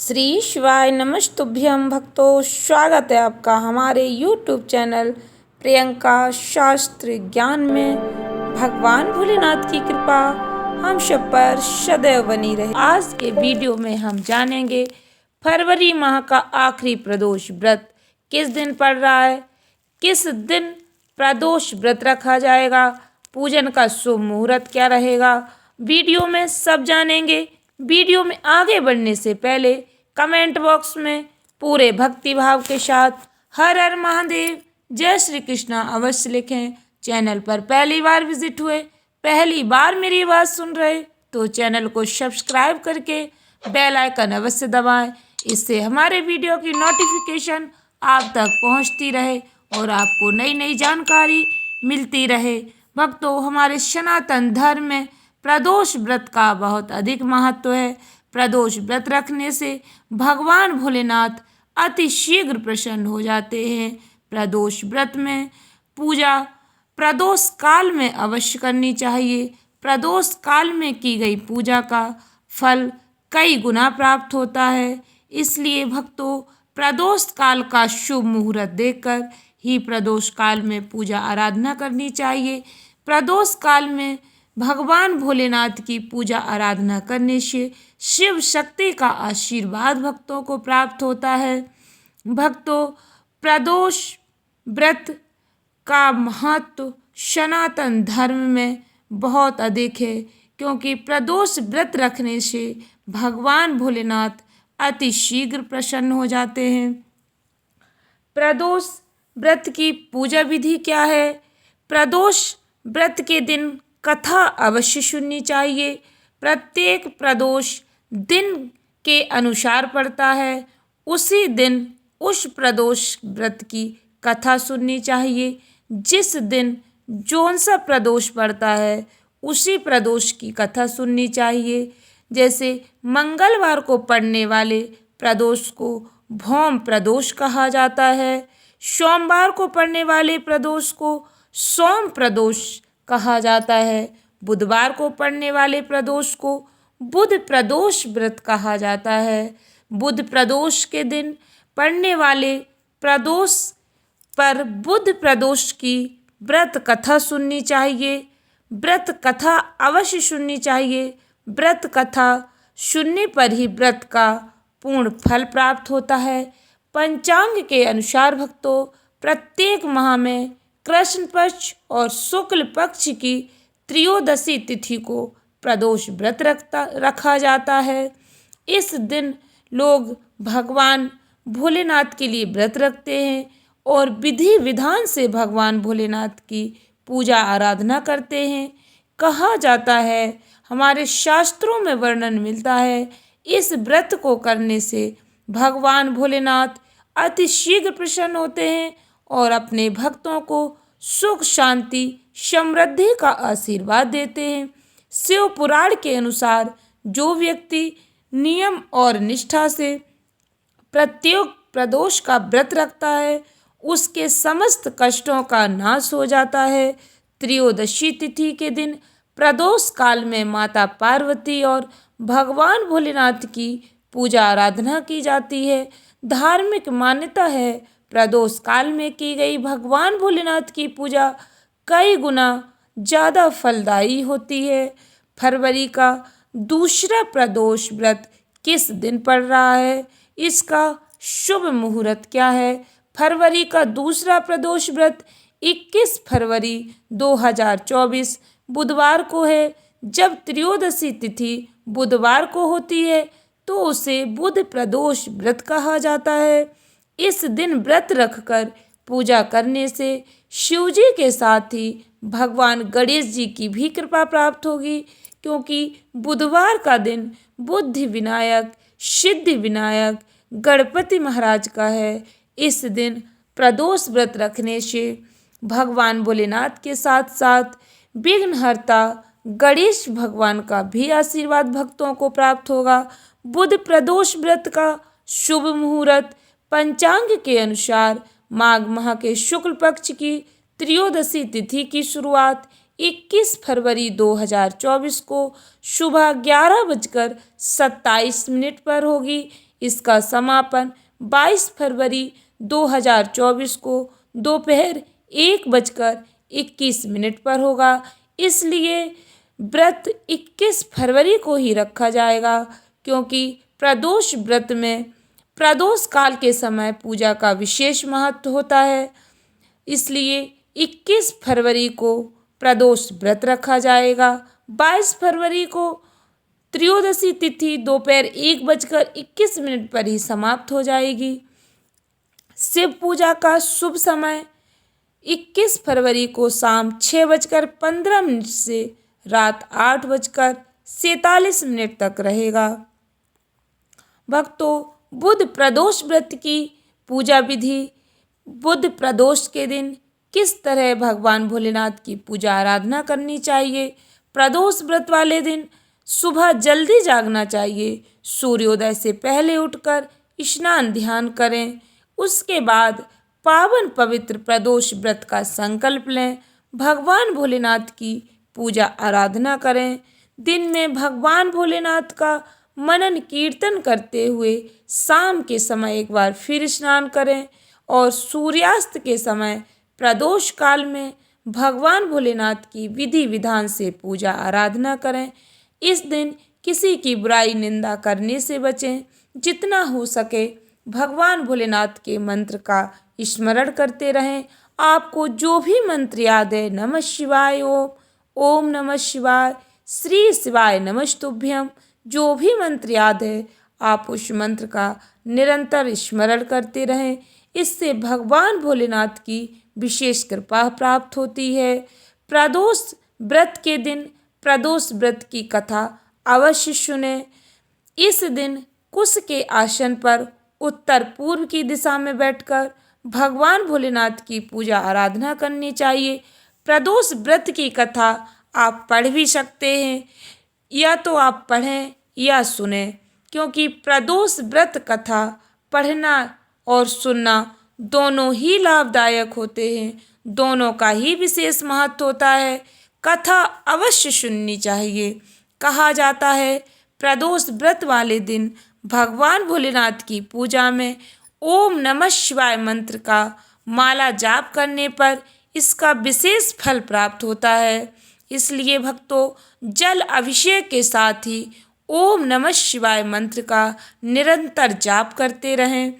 श्री शिवाय नमस्तुभ्यं भक्तों, स्वागत है आपका हमारे YouTube चैनल प्रियंका शास्त्र ज्ञान में। भगवान भोलेनाथ की कृपा हम सब पर सदैव बनी रहे। आज के वीडियो में हम जानेंगे फरवरी माह का आखिरी प्रदोष व्रत किस दिन पड़ रहा है, किस दिन प्रदोष व्रत रखा जाएगा, पूजन का शुभ मुहूर्त क्या रहेगा, वीडियो में सब जानेंगे। वीडियो में आगे बढ़ने से पहले कमेंट बॉक्स में पूरे भक्ति भाव के साथ हर हर महादेव, जय श्री कृष्णा अवश्य लिखें। चैनल पर पहली बार विजिट हुए, पहली बार मेरी आवाज़ सुन रहे तो चैनल को सब्सक्राइब करके बेल आइकन अवश्य दबाएं। इससे हमारे वीडियो की नोटिफिकेशन आप तक पहुंचती रहे और आपको नई नई जानकारी मिलती रहे। भक्तों, हमारे सनातन धर्म में प्रदोष व्रत का बहुत अधिक महत्व है। प्रदोष व्रत रखने से भगवान भोलेनाथ अति शीघ्र प्रसन्न हो जाते हैं। प्रदोष व्रत में पूजा प्रदोष काल में अवश्य करनी चाहिए। प्रदोष काल में की गई पूजा का फल कई गुना प्राप्त होता है। इसलिए भक्तों, प्रदोष काल का शुभ मुहूर्त देखकर ही प्रदोष काल में पूजा आराधना करनी चाहिए। प्रदोष काल में भगवान भोलेनाथ की पूजा आराधना करने से शिव शक्ति का आशीर्वाद भक्तों को प्राप्त होता है। भक्तों, प्रदोष व्रत का महत्व सनातन धर्म में बहुत अधिक है, क्योंकि प्रदोष व्रत रखने से भगवान भोलेनाथ अति शीघ्र प्रसन्न हो जाते हैं। प्रदोष व्रत की पूजा विधि क्या है? प्रदोष व्रत के दिन कथा अवश्य सुननी चाहिए। प्रत्येक प्रदोष दिन के अनुसार पड़ता है, उसी दिन उस प्रदोष व्रत की कथा सुननी चाहिए। जिस दिन जौन सा प्रदोष पड़ता है उसी प्रदोष की कथा सुननी चाहिए। जैसे मंगलवार को पड़ने वाले प्रदोष को भौम प्रदोष कहा जाता है, सोमवार को पड़ने वाले प्रदोष को सोम प्रदोष कहा जाता है, बुधवार को पड़ने वाले प्रदोष को बुध प्रदोष व्रत कहा जाता है। बुध प्रदोष के दिन पड़ने वाले प्रदोष पर बुध प्रदोष की व्रत कथा सुननी चाहिए। व्रत कथा अवश्य सुननी चाहिए। व्रत कथा सुनने पर ही व्रत का पूर्ण फल प्राप्त होता है। पंचांग के अनुसार भक्तों, प्रत्येक माह में कृष्ण पक्ष और शुक्ल पक्ष की त्रयोदशी तिथि को प्रदोष व्रत रखा जाता है। इस दिन लोग भगवान भोलेनाथ के लिए व्रत रखते हैं और विधि विधान से भगवान भोलेनाथ की पूजा आराधना करते हैं। कहा जाता है, हमारे शास्त्रों में वर्णन मिलता है, इस व्रत को करने से भगवान भोलेनाथ अति शीघ्र प्रसन्न होते हैं और अपने भक्तों को सुख शांति समृद्धि का आशीर्वाद देते हैं। शिव पुराण के अनुसार जो व्यक्ति नियम और निष्ठा से प्रत्येक प्रदोष का व्रत रखता है उसके समस्त कष्टों का नाश हो जाता है। त्रयोदशी तिथि के दिन प्रदोष काल में माता पार्वती और भगवान भोलेनाथ की पूजा आराधना की जाती है। धार्मिक मान्यता है, प्रदोष काल में की गई भगवान भोलेनाथ की पूजा कई गुना ज़्यादा फलदायी होती है। फरवरी का दूसरा प्रदोष व्रत किस दिन पड़ रहा है, इसका शुभ मुहूर्त क्या है? फरवरी का दूसरा प्रदोष व्रत 21 फरवरी 2024 बुधवार को है। जब त्रयोदशी तिथि बुधवार को होती है तो उसे बुध प्रदोष व्रत कहा जाता है। इस दिन व्रत रखकर पूजा करने से शिवजी के साथ ही भगवान गणेश जी की भी कृपा प्राप्त होगी, क्योंकि बुधवार का दिन बुद्धि विनायक, सिद्धि विनायक गणपति महाराज का है। इस दिन प्रदोष व्रत रखने से भगवान भोलेनाथ के साथ साथ विघ्नहर्ता गणेश भगवान का भी आशीर्वाद भक्तों को प्राप्त होगा। बुध प्रदोष व्रत का शुभ मुहूर्त पंचांग के अनुसार माघ माह के शुक्ल पक्ष की त्रयोदशी तिथि की शुरुआत 21 फरवरी 2024 को सुबह 11:27 पर होगी। इसका समापन 22 फरवरी 2024 को दोपहर 1:21 पर होगा। इसलिए व्रत 21 फरवरी को ही रखा जाएगा, क्योंकि प्रदोष व्रत में प्रदोष काल के समय पूजा का विशेष महत्व होता है। इसलिए 21 फरवरी को प्रदोष व्रत रखा जाएगा। 22 फरवरी को त्रयोदशी तिथि दोपहर 1:21 पर ही समाप्त हो जाएगी। शिव पूजा का शुभ समय 21 फरवरी को शाम 6:15 से रात 8:47 तक रहेगा। भक्तों, बुध प्रदोष व्रत की पूजा विधि। बुध प्रदोष के दिन किस तरह भगवान भोलेनाथ की पूजा आराधना करनी चाहिए। प्रदोष व्रत वाले दिन सुबह जल्दी जागना चाहिए। सूर्योदय से पहले उठकर स्नान ध्यान करें। उसके बाद पावन पवित्र प्रदोष व्रत का संकल्प लें। भगवान भोलेनाथ की पूजा आराधना करें। दिन में भगवान भोलेनाथ का मनन कीर्तन करते हुए शाम के समय एक बार फिर स्नान करें और सूर्यास्त के समय प्रदोष काल में भगवान भोलेनाथ की विधि विधान से पूजा आराधना करें। इस दिन किसी की बुराई निंदा करने से बचें। जितना हो सके भगवान भोलेनाथ के मंत्र का स्मरण करते रहें। आपको जो भी मंत्र याद है, नमः शिवाय ओम नमः शिवाय, श्री शिवाय नमस्तुभ्यम, जो भी मंत्र याद है आप उस मंत्र का निरंतर स्मरण करते रहें। इससे भगवान भोलेनाथ की विशेष कृपा प्राप्त होती है। प्रदोष व्रत के दिन प्रदोष व्रत की कथा अवश्य सुनें। इस दिन कुश के आसन पर उत्तर पूर्व की दिशा में बैठकर भगवान भोलेनाथ की पूजा आराधना करनी चाहिए। प्रदोष व्रत की कथा आप पढ़ भी सकते हैं, या तो आप पढ़ें या सुनें, क्योंकि प्रदोष व्रत कथा पढ़ना और सुनना दोनों ही लाभदायक होते हैं। दोनों का ही विशेष महत्व होता है। कथा अवश्य सुननी चाहिए। कहा जाता है प्रदोष व्रत वाले दिन भगवान भोलेनाथ की पूजा में ओम नमः शिवाय मंत्र का माला जाप करने पर इसका विशेष फल प्राप्त होता है। इसलिए भक्तों, जल अभिषेक के साथ ही ओम नमः शिवाय मंत्र का निरंतर जाप करते रहें।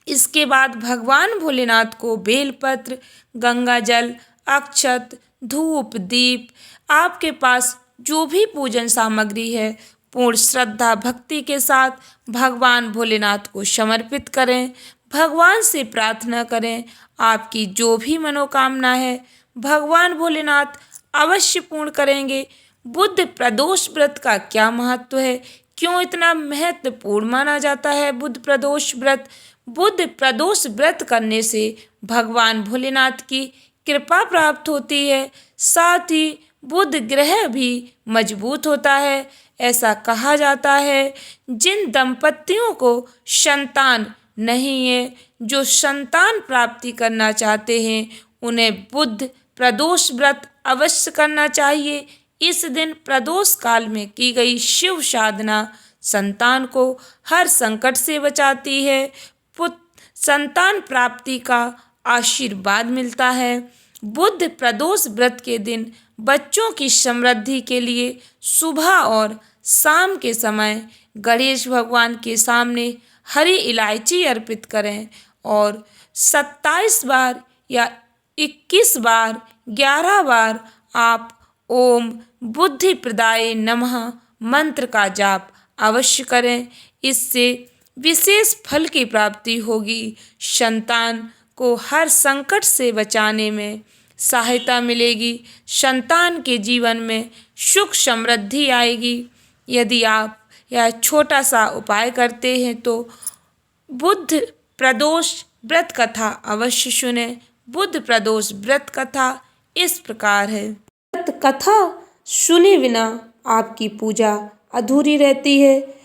इसके बाद भगवान भोलेनाथ को बेलपत्र, गंगा जल, अक्षत, धूप, दीप, आपके पास जो भी पूजन सामग्री है पूर्ण श्रद्धा भक्ति के साथ भगवान भोलेनाथ को समर्पित करें। भगवान से प्रार्थना करें। आपकी जो भी मनोकामना है भगवान भोलेनाथ अवश्य पूर्ण करेंगे। बुध प्रदोष व्रत का क्या महत्व है, क्यों इतना महत्वपूर्ण माना जाता है बुध प्रदोष व्रत? बुध प्रदोष व्रत करने से भगवान भोलेनाथ की कृपा प्राप्त होती है। साथ ही बुध ग्रह भी मजबूत होता है। ऐसा कहा जाता है जिन दंपतियों को संतान नहीं है, जो संतान प्राप्ति करना चाहते हैं, उन्हें बुध प्रदोष व्रत अवश्य करना चाहिए। इस दिन प्रदोष काल में की गई शिव साधना संतान को हर संकट से बचाती है। संतान प्राप्ति का आशीर्वाद मिलता है। बुध प्रदोष व्रत के दिन बच्चों की समृद्धि के लिए सुबह और शाम के समय गणेश भगवान के सामने हरी इलायची अर्पित करें और 27 बार या 21 बार 11 बार आप ओम बुद्धि प्रदाय नमः मंत्र का जाप अवश्य करें। इससे विशेष फल की प्राप्ति होगी। संतान को हर संकट से बचाने में सहायता मिलेगी। संतान के जीवन में सुख समृद्धि आएगी। यदि आप यह छोटा सा उपाय करते हैं तो बुध प्रदोष व्रत कथा अवश्य सुनें। बुध प्रदोष व्रत कथा इस प्रकार है। व्रत कथा सुने बिना आपकी पूजा अधूरी रहती है।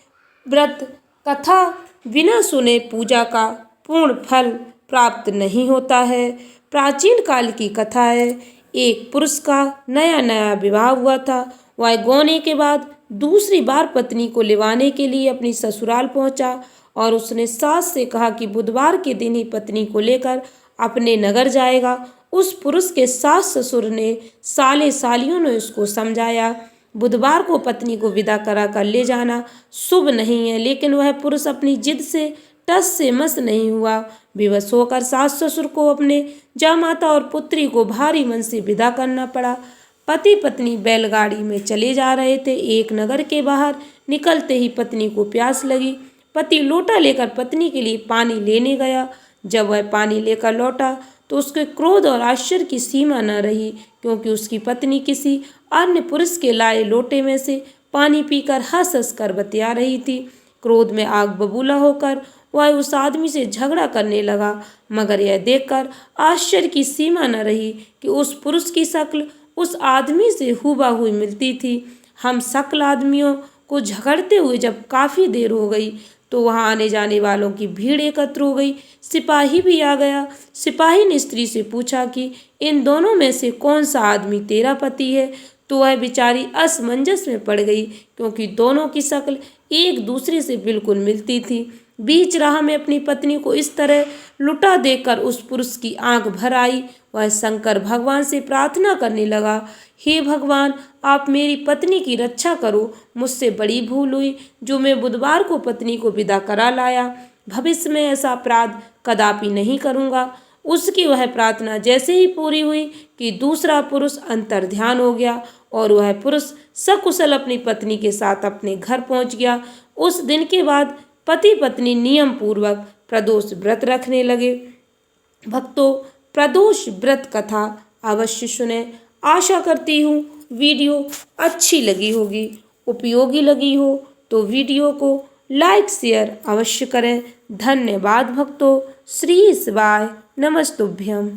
व्रत कथा बिना सुने पूजा का पूर्ण फल प्राप्त नहीं होता है। प्राचीन काल की कथा है। एक पुरुष का नया नया विवाह हुआ था। वह गौने के बाद दूसरी बार पत्नी को लिवाने के लिए अपनी ससुराल पहुंचा और उसने सास से कहा कि बुधवार के दिन ही पत्नी को लेकर अपने नगर जाएगा। उस पुरुष के सास ससुर ने साले सालियों ने उसको समझाया, बुधवार को पत्नी को विदा करा कर ले जाना शुभ नहीं है, लेकिन वह पुरुष अपनी जिद से टस से मस नहीं हुआ। विवश होकर सास ससुर को अपने जामाता और पुत्री को भारी मन से विदा करना पड़ा। पति पत्नी बैलगाड़ी में चले जा रहे थे। एक नगर के बाहर निकलते ही पत्नी को प्यास लगी। पति लोटा लेकर पत्नी के लिए पानी लेने गया। जब वह पानी लेकर लौटा तो उसके क्रोध और आश्चर्य की सीमा न रही, क्योंकि उसकी पत्नी किसी अन्य पुरुष के लाए लोटे में से पानी पीकर हंस हंस कर बतिया रही थी। क्रोध में आग बबूला होकर वह उस आदमी से झगड़ा करने लगा, मगर यह देखकर आश्चर्य की सीमा न रही कि उस पुरुष की शक्ल उस आदमी से हूबहू मिलती थी। हम शक्ल आदमियों को झगड़ते हुए जब काफ़ी देर हो गई तो वहां आने जाने वालों की भीड़ एकत्र हो गई। सिपाही भी आ गया। सिपाही ने स्त्री से पूछा कि इन दोनों में से कौन सा आदमी तेरा पति है? तो वह बेचारी असमंजस में पड़ गई, क्योंकि दोनों की शक्ल एक दूसरे से बिल्कुल मिलती थी। बीच राह में अपनी पत्नी को इस तरह लुटा देकर उस पुरुष की आंख भर आई। वह शंकर भगवान से प्रार्थना करने लगा, हे भगवान, आप मेरी पत्नी की रक्षा करो। मुझसे बड़ी भूल हुई जो मैं बुधवार को पत्नी को विदा करा लाया। भविष्य में ऐसा अपराध कदापि नहीं करूँगा। उसकी वह प्रार्थना जैसे ही पूरी हुई कि दूसरा पुरुष अंतर्ध्यान हो गया और वह पुरुष सकुशल अपनी पत्नी के साथ अपने घर पहुंच गया। उस दिन के बाद पति पत्नी नियम पूर्वक प्रदोष व्रत रखने लगे। भक्तों, प्रदोष व्रत कथा अवश्य सुने। आशा करती हूँ वीडियो अच्छी लगी होगी, उपयोगी लगी हो तो वीडियो को लाइक शेयर अवश्य करें। धन्यवाद भक्तों। श्री शिवाय नमस्तुभ्यम।